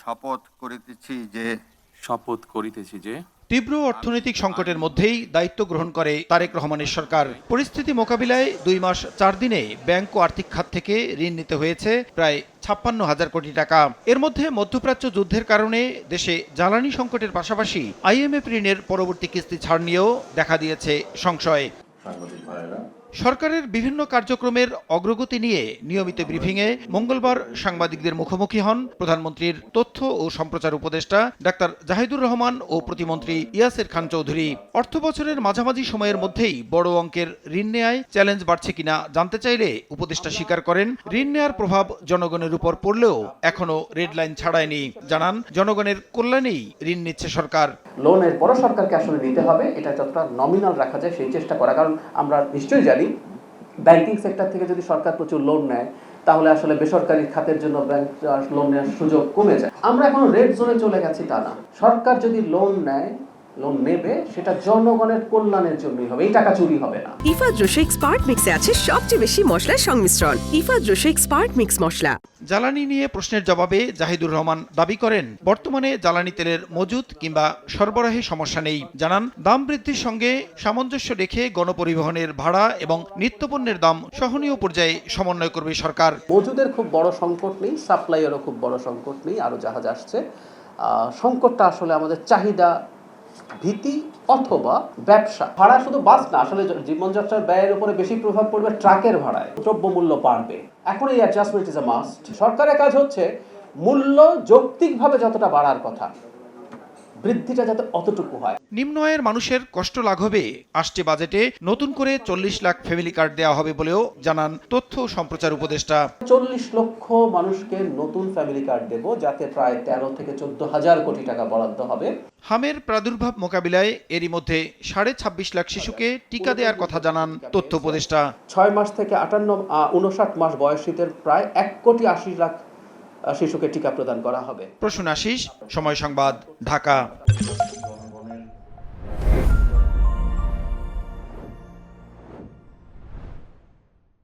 শপথ করিতেছি যে তীব্র অর্থনৈতিক সংকটের মধ্যেই দায়িত্ব গ্রহণ করে তারেক রহমানের সরকার। পরিস্থিতি মোকাবিলায় 2 মাস 4 দিনে ব্যাংক ও আর্থিক খাত থেকে ঋণ নিতে হয়েছে প্রায় 56,000 কোটি টাকা। এর মধ্যে মধ্যপ্রাচ্য যুদ্ধের কারণে দেশে জ্বালানি সংকটের পাশাপাশি আইএমএফ ঋণের পরবর্তী কিস্তি ছাড় নিয়েও দেখা দিয়েছে সংশয়। সরকারের বিভিন্ন কার্যক্রমের অগ্রগতি নিয়ে নিয়মিত ব্রিফিংয়ে মঙ্গলবার সাংবাদিকদের মুখোমুখি হন প্রধানমন্ত্রীর তথ্য ও সম্প্রচার উপদেষ্টা ডাক্তার জাহিদুর রহমান ও প্রতিমন্ত্রী ইয়াসের খান চৌধুরী। অর্থ বছরের মাঝামাঝি সময়ের মধ্যেই বড় অঙ্কের ঋণ নেয়ায় চ্যালেঞ্জ বাড়ছে কিনা জানতে চাইলে উপদেষ্টা স্বীকার করেন, ঋণ নেয়ার প্রভাব জনগণের উপর পড়লেও এখনো রেড লাইন ছাড়ায়নি। জানান, জনগণের কল্যাণেই ঋণ নিচ্ছে সরকার। লোনের বড় সরকারকে আসলে নিতে হবে, এটা যতটা নমিনাল রাখা যায় সেই চেষ্টা করা। কারণ আমরা নিশ্চয়ই জানি ব্যাংকিং সেক্টর থেকে যদি সরকার প্রচুর লোন নেয় তাহলে আসলে বেসরকারি খাতের জন্য ব্যাংক লোন নেওয়ার সুযোগ কমে যায়। আমরা এখন রেড জোনে চলে গেছি তা না। সরকার যদি লোন নেয়, লোন নেবে সেটা জনগণের কল্যাণের জন্যই হবে, এই টাকা চুরি হবে না। ইফা জোশে এক্সপার্ট মিক্সে আছে সবচেয়ে বেশি মশলার সংমিশ্রণ। ইফা জোশে এক্সপার্ট মিক্স মশলা। জ্বালানি নিয়ে প্রশ্নের জবাবে জাহিদুর রহমান দাবি করেন, বর্তমানে জ্বালানি তেলের মজুত কিংবা সরবরাহে সমস্যা নেই। জানান, দাম বৃদ্ধির সঙ্গে সামঞ্জস্য রেখে গণপরিবহনের ভাড়া এবং নিত্যপণ্যের দাম সহনীয় পর্যায়ে সমন্বয় করবে সরকার। মজুদের খুব বড় সংকট নেই, সাপ্লাইয়েরও খুব বড় সংকট নেই, আরো জাহাজ আসছে। সংকটটা আসলে আমাদের চাহিদা ভীতি অথবা ব্যবসা। ভাড়া শুধু বাস না, আসলে জীবনযাত্রার ব্যয়ের উপরে বেশি প্রভাব পড়বে ট্রাকের ভাড়ায়, দ্রব্যমূল্য বাড়বে। এখন এই অ্যাডজাস্টমেন্ট ইজ আ মাস্ট। সরকারের কাজ হচ্ছে মূল্য যৌক্তিকভাবে যতটা বাড়ার কথা, বৃদ্ধিটা যাতে অতটুকু হয়। নিম্ন আয়ের মানুষের কষ্ট লাঘবে আসছে বাজেটে নতুন করে 40 লাখ ফ্যামিলি কার্ড দেওয়া হবে বলেও জানান তথ্য ও সম্প্রচার উপদেষ্টা। 40 লক্ষ মানুষকে নতুন ফ্যামিলি কার্ড দেব, যাতে প্রায় 13 থেকে 14,000 কোটি টাকা বরাদ্দ হবে। হামের প্রাদুর্ভাব মোকাবিলায় এরই মধ্যে 26.5 লাখ শিশুকে টিকা দেওয়ার কথা জানান তথ্য উপদেষ্টা। 6 মাস থেকে 59 মাস বয়সীদের প্রায় 1,80 লাখ শিশুকে টিকা প্রদান করা হবে। প্রসূন আশিস, সময় সংবাদ, ঢাকা।